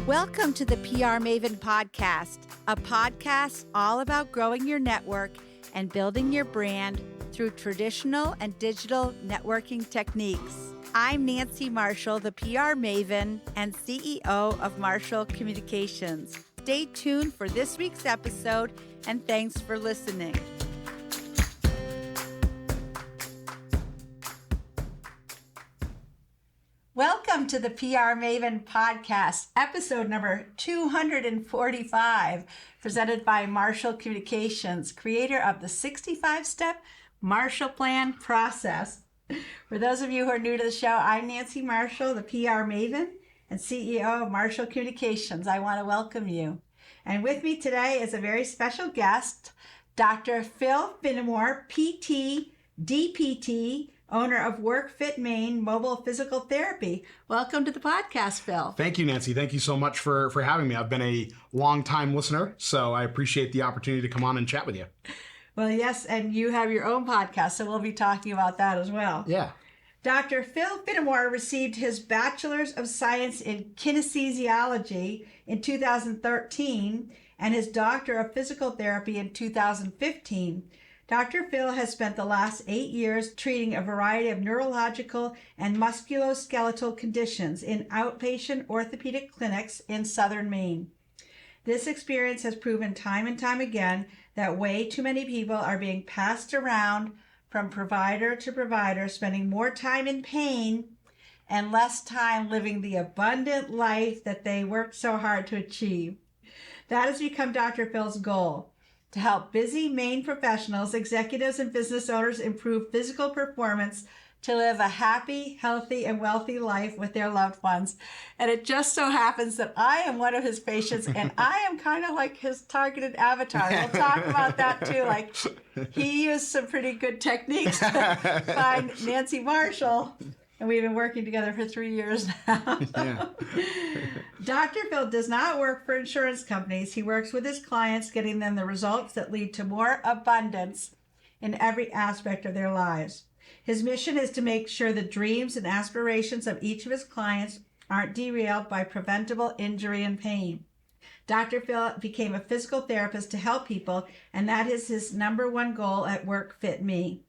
Welcome to the PR Maven Podcast, a podcast all about growing your network and building your brand through traditional and digital networking techniques. I'm Nancy Marshall, the PR Maven and CEO of Marshall Communications. Stay tuned for this week's episode, and thanks for listening. Welcome to the PR Maven Podcast, episode number 245, presented by Marshall Communications, creator of the 65-step Marshall Plan process. For those of you who are new to the show, I'm Nancy Marshall, the PR Maven and CEO of Marshall Communications. I want to welcome you. And with me today is a very special guest, Dr. Phil Finemore, PT, DPT, owner of WorkFitME Mobile Physical Therapy. Welcome to the podcast, Phil. Thank you, Nancy. Thank you so much for having me. I've been a long-time listener, so I appreciate the opportunity to come on and chat with you. Well, yes, and you have your own podcast, so we'll be talking about that as well. Yeah. Dr. Phil Finemore received his Bachelor's of Science in Kinesiology in 2013 and his Doctor of Physical Therapy in 2015. Dr. Phil has spent the last 8 years treating a variety of neurological and musculoskeletal conditions in outpatient orthopedic clinics in southern Maine. This experience has proven time and time again that way too many people are being passed around from provider to provider, spending more time in pain and less time living the abundant life that they worked so hard to achieve. That has become Dr. Phil's goal: to help busy Maine professionals, executives, and business owners improve physical performance to live a happy, healthy, and wealthy life with their loved ones. And it just so happens that I am one of his patients, and I am kind of like his targeted avatar. We'll talk about that too. Like, he used some pretty good techniques to find Nancy Marshall, and we've been working together for 3 years now. Yeah. Dr. Phil does not work for insurance companies. He works with his clients, getting them the results that lead to more abundance in every aspect of their lives. His mission is to make sure the dreams and aspirations of each of his clients aren't derailed by preventable injury and pain. Dr. Phil became a physical therapist to help people, and that is his number one goal at WorkFitME.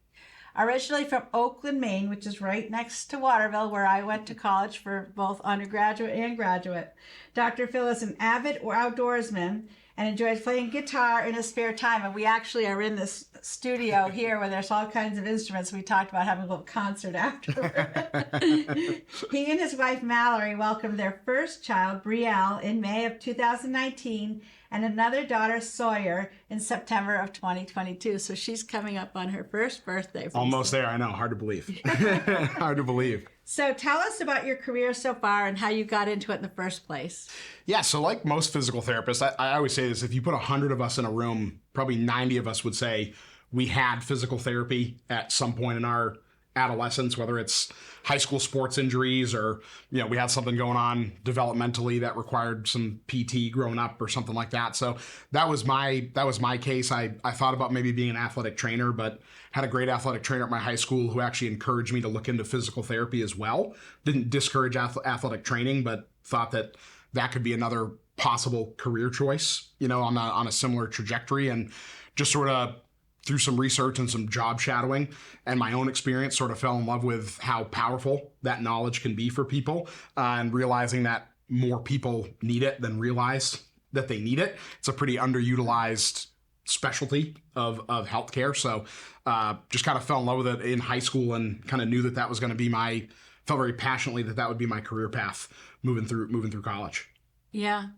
Originally from Oakland, Maine, which is right next to Waterville, where I went to college for both undergraduate and graduate, Dr. Phil is an avid outdoorsman and enjoys playing guitar in his spare time. And we actually are in this studio here where there's all kinds of instruments. We talked about having a little concert afterward. He and his wife Mallory welcomed their first child, Brielle, in May of 2019, and another daughter, Sawyer, in September of 2022. So she's coming up on her first birthday. Almost there, I know. Hard to believe. Hard to believe. So tell us about your career so far and how you got into it in the first place. Yeah, so like most physical therapists, I always say this: if you put 100 of us in a room, probably 90 of us would say we had physical therapy at some point in our adolescence, whether it's high school sports injuries or, we had something going on developmentally that required some PT growing up or something like that. So that was my case. I thought about maybe being an athletic trainer, but had a great athletic trainer at my high school who actually encouraged me to look into physical therapy as well. Didn't discourage athletic training, but thought that could be another possible career choice, on a similar trajectory, and just sort of through some research and some job shadowing and my own experience, sort of fell in love with how powerful that knowledge can be for people, and realizing that more people need it than realize that they need it. It's a pretty underutilized specialty of healthcare. So just kind of fell in love with it in high school and kind of knew that was going to be felt very passionately that would be my career path moving through college. Yeah.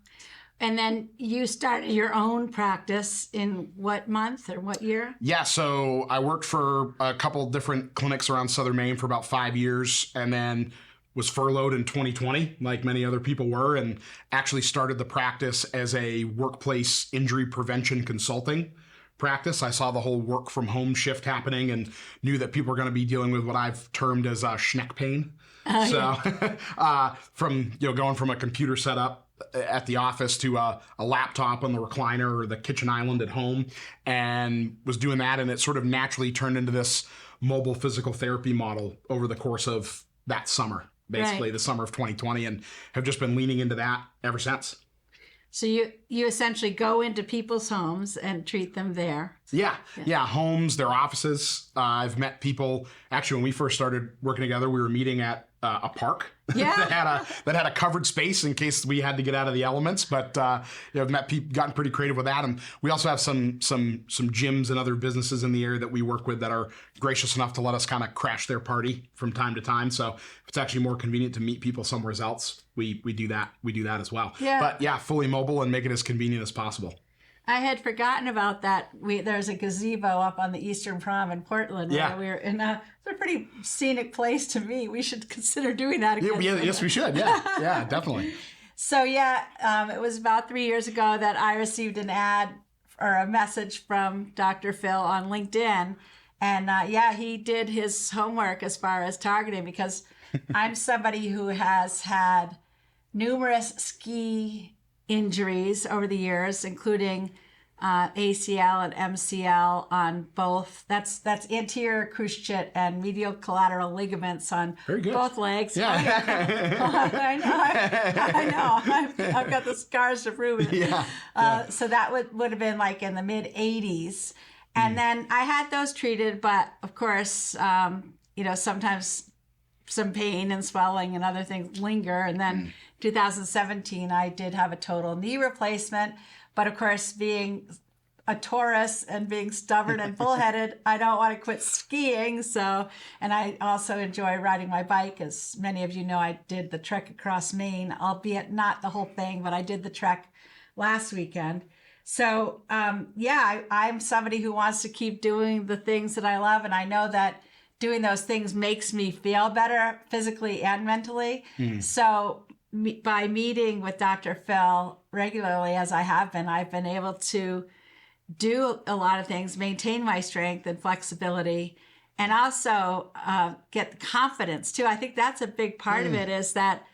And then you started your own practice in what month or what year? Yeah, so I worked for a couple different clinics around southern Maine for about 5 years, and then was furloughed in 2020, like many other people were, and actually started the practice as a workplace injury prevention consulting practice. I saw the whole work from home shift happening and knew that people were going to be dealing with what I've termed as schneck pain. From going from a computer setup at the office to a laptop on the recliner or the kitchen island at home, and was doing that, and it sort of naturally turned into this mobile physical therapy model over the course of that summer. basically the summer of 2020, and have just been leaning into that ever since. So you essentially go into people's homes and treat them there. Yeah. Homes, their offices. I've met people. Actually, when we first started working together, we were meeting at a park that had a covered space in case we had to get out of the elements. But I've met people, gotten pretty creative with that, and we also have some gyms and other businesses in the area that we work with that are gracious enough to let us kind of crash their party from time to time. So if it's actually more convenient to meet people somewhere else, we do that. We do that as well. Yeah. But yeah, fully mobile and make it as convenient as possible. I had forgotten about that. There's a gazebo up on the Eastern Prom in Portland. Yeah. Where it's a pretty scenic place to me. We should consider doing that again. Yes, we should. Yeah, definitely. So it was about 3 years ago that I received an ad or a message from Dr. Phil on LinkedIn. And he did his homework as far as targeting, because I'm somebody who has had numerous ski injuries over the years, including ACL and MCL on both. That's anterior cruciate and medial collateral ligaments on both legs. Yeah. I know. I've got the scars to prove it. Yeah. So that would have been like in the mid 80s. And then I had those treated, but of course, sometimes some pain and swelling and other things linger. And then 2017, I did have a total knee replacement. But of course, being a Taurus and being stubborn and bullheaded, I don't want to quit skiing. And I also enjoy riding my bike. As many of you know, I did the trek across Maine, albeit not the whole thing, but I did the trek last weekend. So, I'm somebody who wants to keep doing the things that I love. And I know that doing those things makes me feel better physically and mentally. So by meeting with Dr. Phil regularly, as I have been, I've been able to do a lot of things, maintain my strength and flexibility, and also get the confidence too. I think that's a big part of it, is that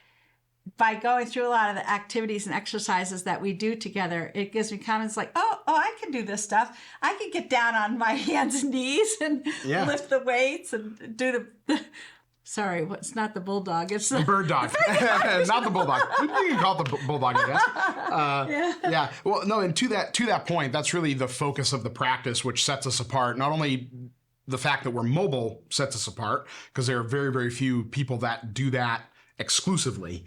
by going through a lot of the activities and exercises that we do together, it gives me confidence, like, oh, I can do this stuff. I can get down on my hands and knees and lift the weights and do the sorry, it's not the bulldog. It's the bird dog. Not the bulldog. You can call it the bulldog, I guess. Yeah. Well, no, and to that point, that's really the focus of the practice, which sets us apart. Not only the fact that we're mobile sets us apart, because there are very, very few people that do that exclusively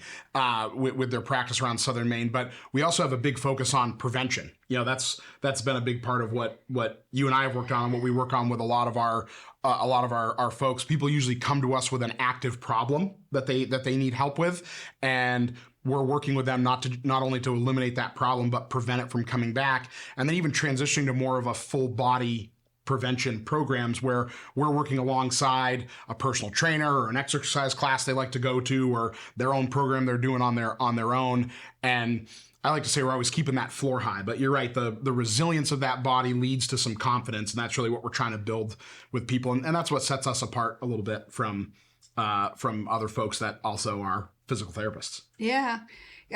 with their practice around Southern Maine, but we also have a big focus on prevention. That's been a big part of what you and I have worked on, and what we work on with a lot of our folks. People usually come to us with an active problem that they need help with, and we're working with them not only to eliminate that problem, but prevent it from coming back, and then even transitioning to more of a full body prevention programs where we're working alongside a personal trainer or an exercise class they like to go to, or their own program they're doing on their own. And I like to say we're always keeping that floor high, but you're right. The resilience of that body leads to some confidence, and that's really what we're trying to build with people. And that's what sets us apart a little bit from other folks that also are physical therapists. Yeah.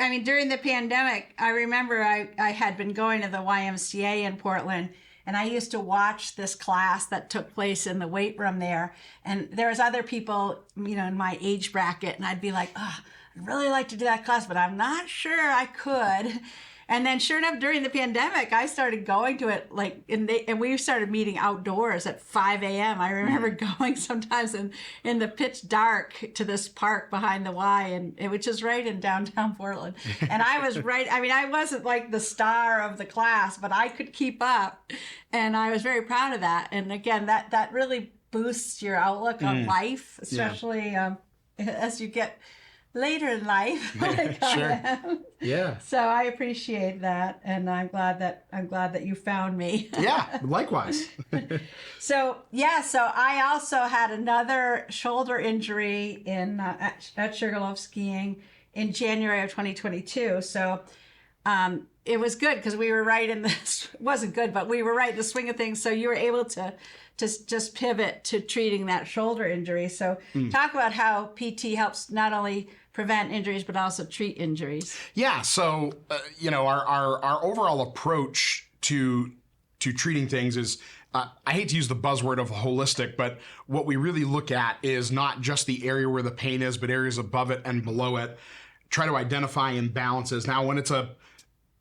I mean, during the pandemic, I remember I had been going to the YMCA in Portland, and I used to watch this class that took place in the weight room there. And there was other people, in my age bracket, and I'd be like, oh, I'd really like to do that class, but I'm not sure I could. And then sure enough, during the pandemic, I started going to it, and we started meeting outdoors at 5 a.m. I remember going sometimes in the pitch dark to this park behind the Y, which is right in downtown Portland. And I was I wasn't like the star of the class, but I could keep up. And I was very proud of that. And again, that really boosts your outlook on life, especially as you get later in life. Sure. Yeah. So I appreciate that, and I'm glad that you found me. Yeah, likewise. So I also had another shoulder injury at Sugarloaf skiing in January of 2022. So it was good because we were right in wasn't good, but we were right in the swing of things. So you were able to just pivot to treating that shoulder injury. So talk about how PT helps not only prevent injuries, but also treat injuries. Yeah. So, our overall approach to treating things is I hate to use the buzzword of holistic, but what we really look at is not just the area where the pain is, but areas above it and below it. Try to identify imbalances. Now,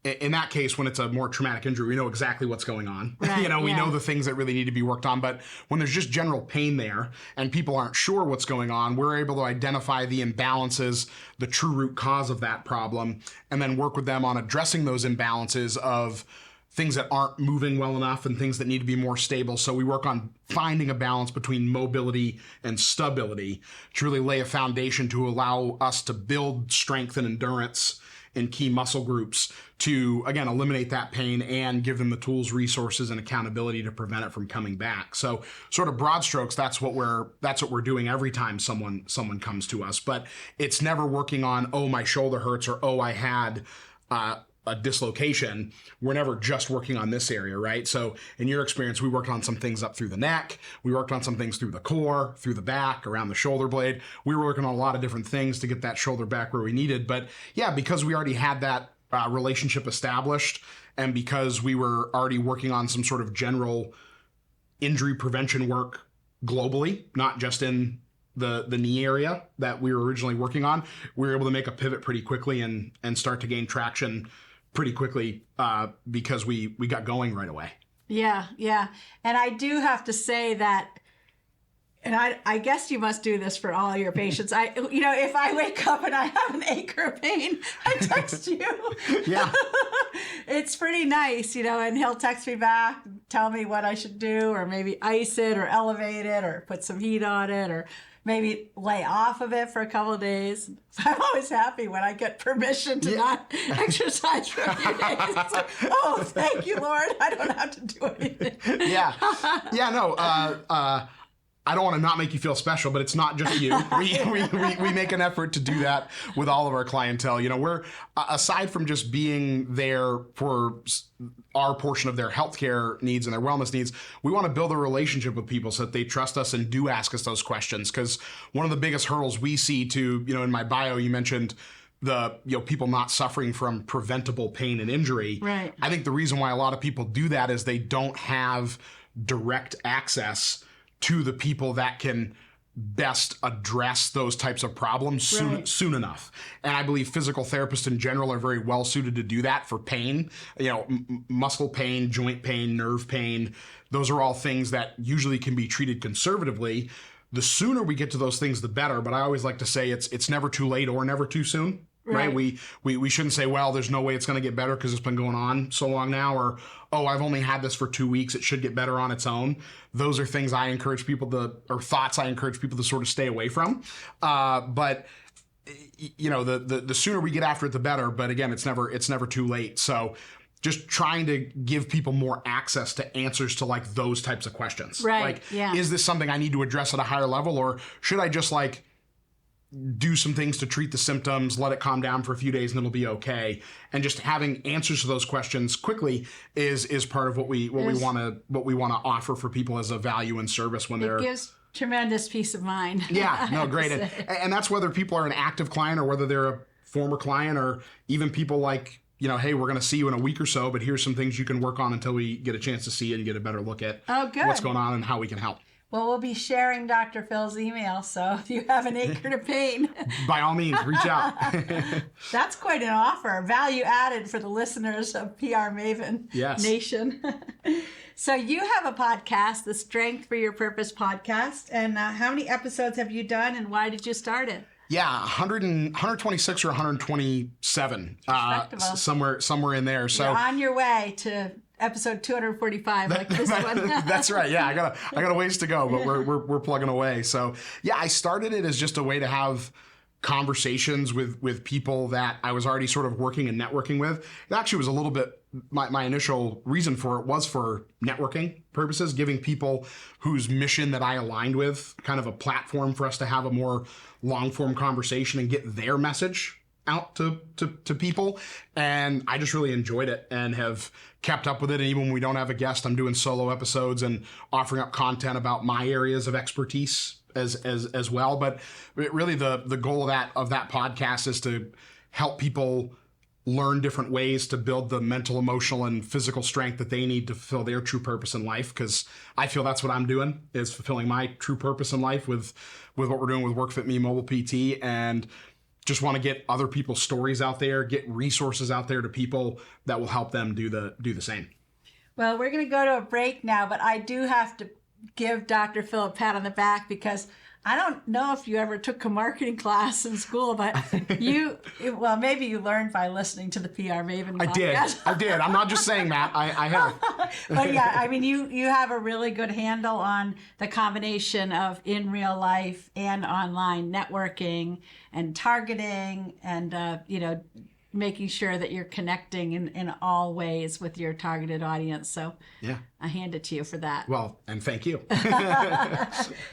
in that case, when it's a more traumatic injury, we know exactly what's going on. Right, We know the things that really need to be worked on. But when there's just general pain there and people aren't sure what's going on, we're able to identify the imbalances, the true root cause of that problem, and then work with them on addressing those imbalances of things that aren't moving well enough and things that need to be more stable. So we work on finding a balance between mobility and stability to really lay a foundation to allow us to build strength and endurance in key muscle groups to, again, eliminate that pain and give them the tools, resources, and accountability to prevent it from coming back. So sort of broad strokes, that's what we're doing every time someone comes to us. But it's never working on, oh, my shoulder hurts, or oh, I had a dislocation. We're never just working on this area, right? So in your experience, we worked on some things up through the neck. We worked on some things through the core, through the back, around the shoulder blade. We were working on a lot of different things to get that shoulder back where we needed. But yeah, because we already had that relationship established, and because we were already working on some sort of general injury prevention work globally, not just in the knee area that we were originally working on, we were able to make a pivot pretty quickly and start to gain traction pretty quickly because we got going right away. Yeah. And I do have to say that, and I guess you must do this for all your patients. If I wake up and I have an ache or a pain, I text you. Yeah. It's pretty nice, and he'll text me back, tell me what I should do, or maybe ice it or elevate it or put some heat on it, or maybe lay off of it for a couple of days. I'm always happy when I get permission to not exercise for a few days. It's like, oh, thank you, Lord. I don't have to do anything. I don't want to not make you feel special, but it's not just you. We make an effort to do that with all of our clientele. We're, aside from just being there for our portion of their healthcare needs and their wellness needs, we want to build a relationship with people so that they trust us and do ask us those questions. Because one of the biggest hurdles we see in my bio, you mentioned people not suffering from preventable pain and injury. Right. I think the reason why a lot of people do that is they don't have direct access to the people that can best address those types of problems soon enough. And I believe physical therapists in general are very well suited to do that for pain, muscle pain, joint pain, nerve pain. Those are all things that usually can be treated conservatively. The sooner we get to those things, the better. But I always like to say it's never too late or never too soon. Right. We shouldn't say, well, there's no way it's going to get better because it's been going on so long now, or, oh, I've only had this for 2 weeks. It should get better on its own. Those are things I encourage people or thoughts I encourage people to sort of stay away from. But the sooner we get after it, the better. But again, it's never too late. So just trying to give people more access to answers to like those types of questions. Right. Is this something I need to address at a higher level, or should I just do some things to treat the symptoms, let it calm down for a few days, and it'll be okay? And just having answers to those questions quickly is part of what we want to offer for people as a value and service when they're. It gives tremendous peace of mind. Yeah, no, great, and that's whether people are an active client or whether they're a former client, or even people like, hey, we're going to see you in a week or so, but here's some things you can work on until we get a chance to see you and get a better look at what's going on and how we can help. Well, we'll be sharing Dr. Phil's email, so if you have an ache or a pain, by all means, reach out. That's quite an offer. Value added for the listeners of PR Maven Nation. So you have a podcast, the Strength for Your Purpose podcast, and how many episodes have you done, and why did you start it? Yeah, 126 or 127, somewhere in there. So you're on your way to episode 245, like this one. That's right. Yeah, I got a ways to go, but we're plugging away. So yeah, I started it as just a way to have conversations with people that I was already sort of working and networking with. It actually was a little bit, my initial reason for it was for networking purposes, giving people whose mission that I aligned with kind of a platform for us to have a more long form conversation and get their message out to people. And I just really enjoyed it and have kept up with it. And even when we don't have a guest, I'm doing solo episodes and offering up content about my areas of expertise as well. But really the goal of that podcast is to help people learn different ways to build the mental, emotional, and physical strength that they need to fulfill their true purpose in life. Because I feel that's what I'm doing, is fulfilling my true purpose in life with what we're doing with WorkFitME Mobile PT, and just want to get other people's stories out there, get resources out there to people that will help them do the same. Well, we're going to go to a break now, but I do have to give Dr. Phil a pat on the back, because I don't know if you ever took a marketing class in school, but maybe you learned by listening to the PR Maven podcast. I did. I'm not just saying that. I have. But yeah, I mean, you have a really good handle on the combination of in real life and online networking and targeting and, making sure that you're connecting in all ways with your targeted audience. So yeah, I hand it to you for that. Well, and thank you.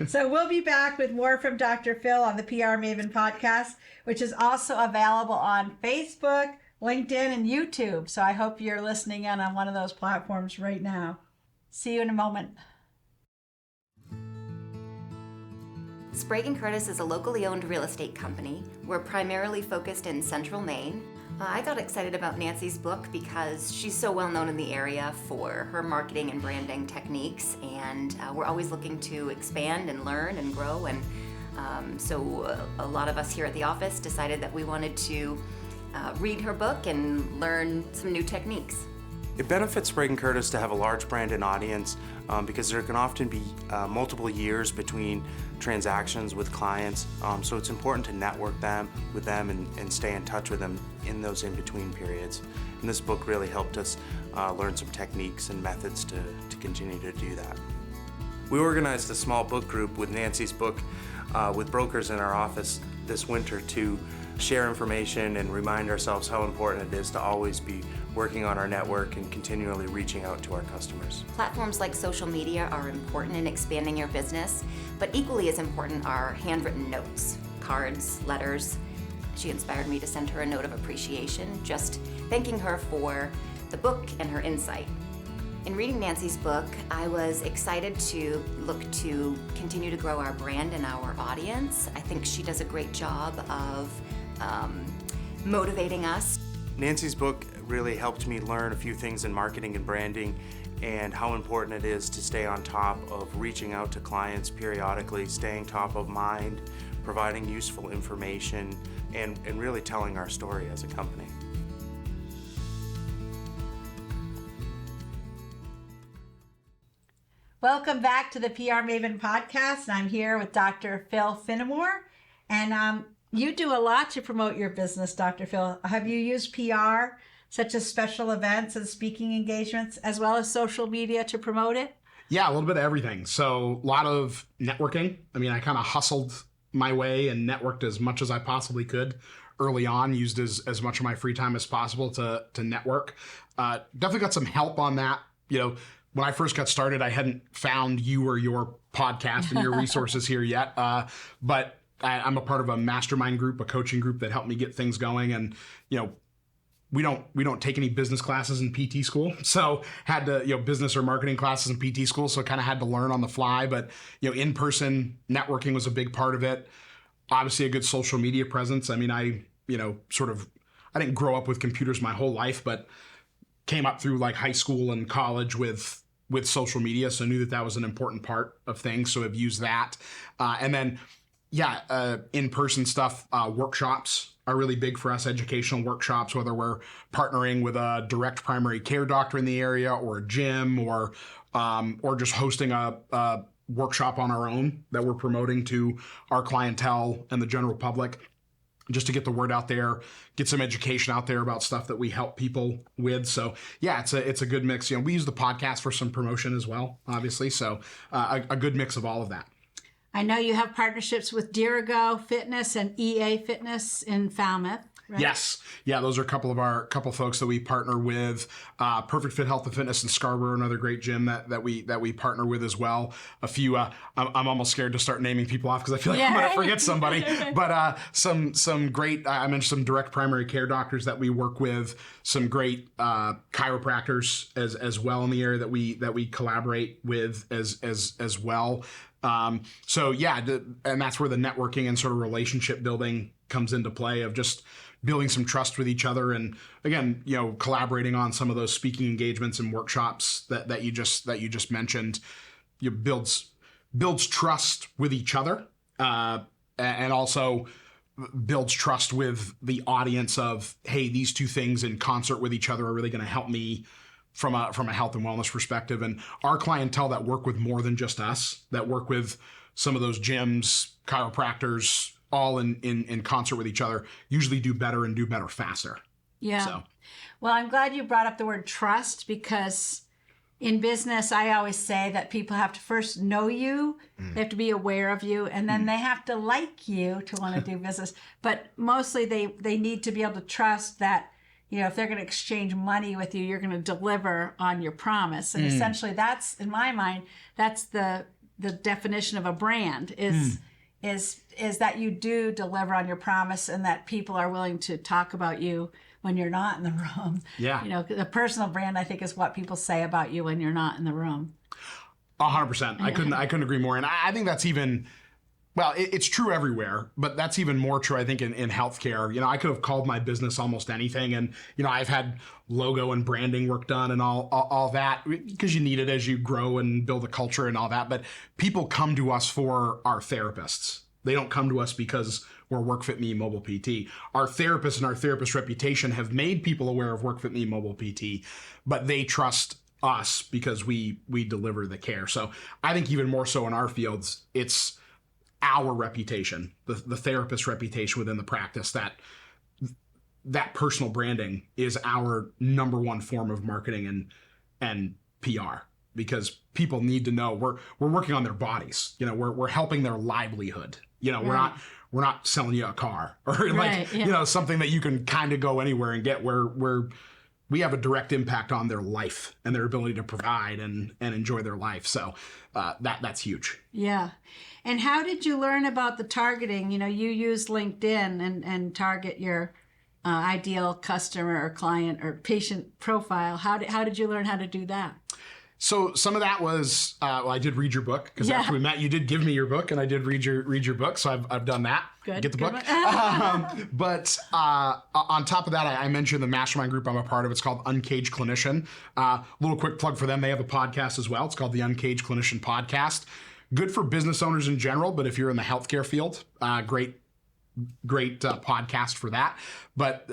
So we'll be back with more from Dr. Phil on the PR Maven podcast, which is also available on Facebook, LinkedIn, and YouTube. So I hope you're listening in on one of those platforms right now. See you in a moment. Sprague & Curtis is a locally owned real estate company. We're primarily focused in central Maine. I got excited about Nancy's book because she's so well known in the area for her marketing and branding techniques, and we're always looking to expand and learn and grow, and so a lot of us here at the office decided that we wanted to read her book and learn some new techniques. It benefits Sprague & Curtis to have a large brand and audience because there can often be multiple years between transactions with clients, so it's important to network with them and stay in touch with them in those in-between periods. And this book really helped us learn some techniques and methods to continue to do that. We organized a small book group with Nancy's book with brokers in our office this winter to share information and remind ourselves how important it is to always be working on our network and continually reaching out to our customers. Platforms like social media are important in expanding your business, but equally as important are handwritten notes, cards, letters. She inspired me to send her a note of appreciation, just thanking her for the book and her insight. In reading Nancy's book, I was excited to look to continue to grow our brand and our audience. I think she does a great job of motivating us. Nancy's book really helped me learn a few things in marketing and branding and how important it is to stay on top of reaching out to clients periodically, staying top of mind, providing useful information, and really telling our story as a company. Welcome back to the PR Maven podcast. I'm here with Dr. Phil Finemore, and you do a lot to promote your business, Dr. Phil. Have you used PR, such as special events and speaking engagements, as well as social media to promote it? Yeah, a little bit of everything. So a lot of networking. I mean, I kind of hustled my way and networked as much as I possibly could early on, used as much of my free time as possible to network. Definitely got some help on that. When I first got started, I hadn't found you or your podcast and your resources here yet. But I'm a part of a mastermind group, a coaching group that helped me get things going. And, we don't take any business classes in PT school. So had to, business or marketing classes in PT school. So kind of had to learn on the fly, but, in-person networking was a big part of it. Obviously a good social media presence. I mean, I didn't grow up with computers my whole life, but came up through like high school and college with social media. So knew that was an important part of things. So I've used that. And then, in-person stuff, workshops are really big for us, educational workshops, whether we're partnering with a direct primary care doctor in the area or a gym or just hosting a workshop on our own that we're promoting to our clientele and the general public, just to get the word out there, get some education out there about stuff that we help people with. So yeah, it's a good mix. We use the podcast for some promotion as well, obviously. So a good mix of all of that. I know you have partnerships with Dirigo Fitness and EA Fitness in Falmouth, right? Yes. Yeah, those are a couple folks that we partner with. Perfect Fit Health and Fitness in Scarborough, another great gym that we partner with as well. A few, I'm almost scared to start naming people off because I feel like I'm going to forget somebody. But some great, I mentioned some direct primary care doctors that we work with, some great chiropractors as well in the area that we collaborate with as well. And that's where the networking and sort of relationship building comes into play of just building some trust with each other, and again, collaborating on some of those speaking engagements and workshops that you just mentioned, builds trust with each other, and also builds trust with the audience of, hey, these two things in concert with each other are really going to help me from a health and wellness perspective. And our clientele that work with more than just us, that work with some of those gyms, chiropractors, all in concert with each other, usually do better and do better faster. Yeah. So. Well, I'm glad you brought up the word trust, because in business, I always say that people have to first know you, they have to be aware of you, and then they have to like you to want to do business. But mostly they need to be able to trust that, if they're going to exchange money with you, you're going to deliver on your promise. And essentially that's, in my mind, that's the definition of a brand is that you do deliver on your promise, and that people are willing to talk about you when you're not in the room. Yeah. The personal brand, I think, is what people say about you when you're not in the room. 100%. I couldn't agree more. And I think that's even, well, it's true everywhere, but that's even more true, I think, in healthcare. I could have called my business almost anything. And, I've had logo and branding work done and all that, because you need it as you grow and build a culture and all that. But people come to us for our therapists. They don't come to us because we're WorkFitME Mobile PT. Our therapists and our therapist reputation have made people aware of WorkFitME Mobile PT, but they trust us because we deliver the care. So I think even more so in our fields, it's our reputation, the therapist reputation within the practice, that personal branding is our number one form of marketing and PR, because people need to know we're working on their bodies. We're helping their livelihood. We're not selling you a car or something that you can kind of go anywhere and get, where we have a direct impact on their life and their ability to provide and enjoy their life. So that's huge. Yeah. And how did you learn about the targeting? You use LinkedIn and target your ideal customer or client or patient profile. How did you learn how to do that? So some of that was, I did read your book, because after we met, you did give me your book, and I did read your book. So I've done that. Good. Get the book. But on top of that, I mentioned the mastermind group I'm a part of. It's called Uncaged Clinician. Little quick plug for them. They have a podcast as well. It's called the Uncaged Clinician Podcast. Good for business owners in general, but if you're in the healthcare field, great podcast for that. But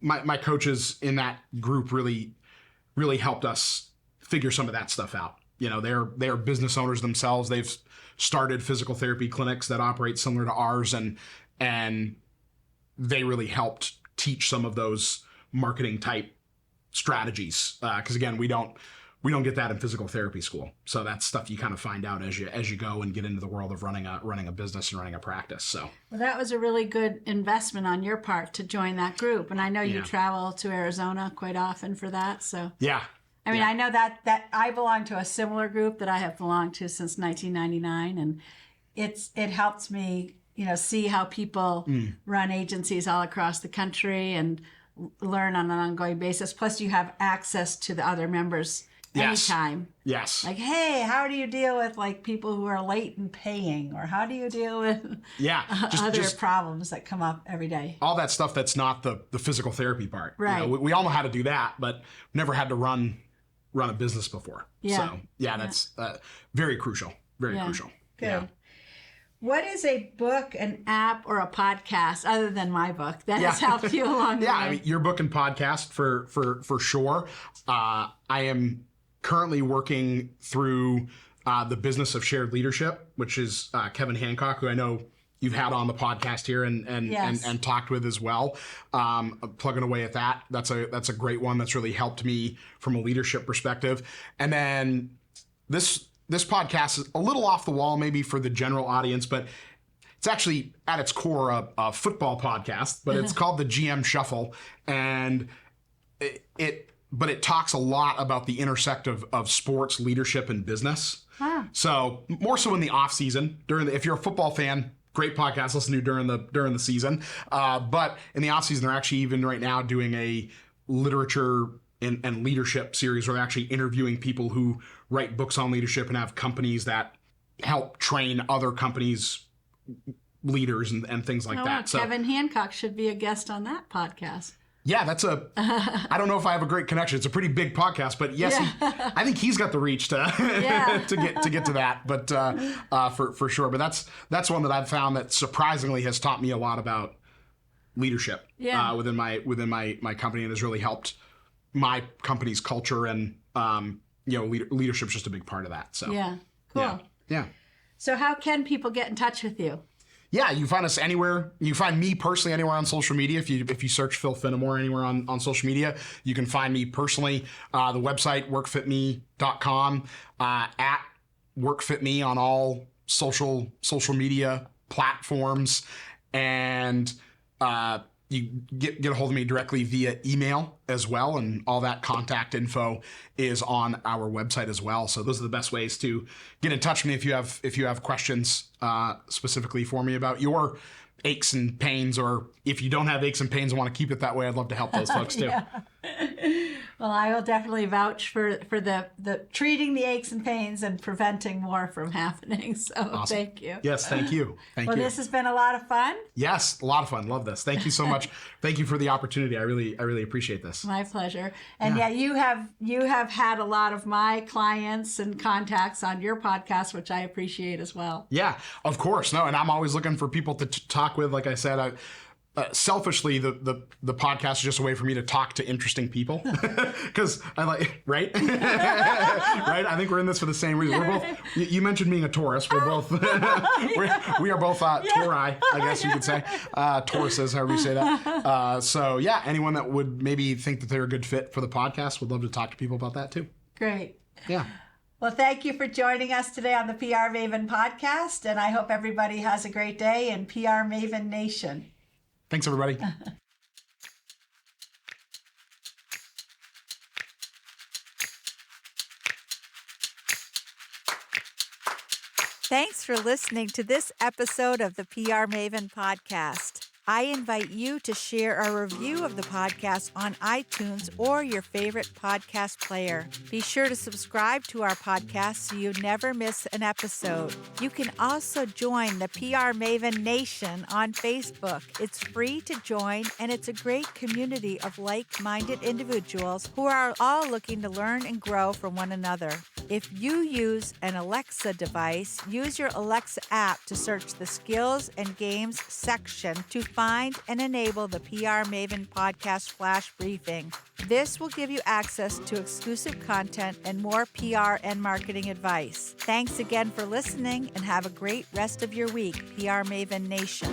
my coaches in that group really helped us figure some of that stuff out. They're business owners themselves. They've started physical therapy clinics that operate similar to ours, and they really helped teach some of those marketing type strategies. Because again, we don't get that in physical therapy school. So that's stuff you kind of find out as you go and get into the world of running a business and running a practice. So that was a really good investment on your part to join that group. And I know you travel to Arizona quite often for that. So yeah. I mean, I know that I belong to a similar group that I have belonged to since 1999, and it helps me, see how people run agencies all across the country and learn on an ongoing basis. Plus, you have access to the other members anytime. Yes. Like, hey, how do you deal with people who are late in paying, or how do you deal with other problems that come up every day? All that stuff that's not the physical therapy part. Right. We all know how to do that, but never had to run a business before. Yeah. So that's very crucial. Very crucial. Good. Yeah. What is a book, an app, or a podcast other than my book that has helped you along the way? I mean, your book and podcast for sure. I am currently working through the Business of Shared Leadership, which is Kevin Hancock, who I know you've had on the podcast here and talked with as well. Plugging away at that. That's a great one that's really helped me from a leadership perspective. And then this podcast is a little off the wall maybe for the general audience, but it's actually at its core a football podcast, but it's called the GM Shuffle. And but it talks a lot about the intersect of sports, leadership, and business. Wow. So more so in the off season, if you're a football fan, great podcast listen to during the season. But in the off season, they're actually even right now doing a literature and leadership series where they're actually interviewing people who write books on leadership and have companies that help train other companies leaders and things like that. So Kevin Hancock should be a guest on that podcast. yeah, I don't know if I have a great connection. It's a pretty big podcast, but yes, I think he's got the reach to to get to that. But for sure. But that's one that I've found that surprisingly has taught me a lot about leadership within my company, and has really helped my company's culture, and leadership's just a big part of that. So yeah, cool. Yeah. So how can people get in touch with you? Yeah, you find us anywhere. You find me personally anywhere on social media. If you search Phil Finemore anywhere on social media, you can find me personally. The website, WorkFitME.com, at WorkFitMe on all social media platforms. And you get a hold of me directly via email as well, and all that contact info is on our website as well. So those are the best ways to get in touch with me if you have questions specifically for me about your aches and pains, or if you don't have aches and pains and want to keep it that way, I'd love to help those folks too. Well, I will definitely vouch for the treating the aches and pains and preventing more from happening. So Awesome. Thank you. Yes, thank you. Well, this has been a lot of fun. Yes, a lot of fun. Love this. Thank you so much. Thank you for the opportunity. I really appreciate this. My pleasure. And you have had a lot of my clients and contacts on your podcast, which I appreciate as well. Yeah, of course. No, and I'm always looking for people to talk with. Like I said, selfishly, the podcast is just a way for me to talk to interesting people, because I like, right? Right? I think we're in this for the same reason. We're both, you mentioned being a Taurus. We're both, we are both Tauri, I guess you could say. Tauruses, however you say that. So yeah, anyone that would maybe think that they're a good fit for the podcast would love to talk to people about that too. Great. Yeah. Well, thank you for joining us today on the PR Maven podcast, and I hope everybody has a great day in PR Maven Nation. Thanks, everybody. Thanks for listening to this episode of the PR Maven podcast. I invite you to share a review of the podcast on iTunes or your favorite podcast player. Be sure to subscribe to our podcast so you never miss an episode. You can also join the PR Maven Nation on Facebook. It's free to join, and it's a great community of like-minded individuals who are all looking to learn and grow from one another. If you use an Alexa device, use your Alexa app to search the skills and games section to find and enable the PR Maven podcast flash briefing. This will give you access to exclusive content and more PR and marketing advice. Thanks again for listening, and have a great rest of your week, PR Maven Nation.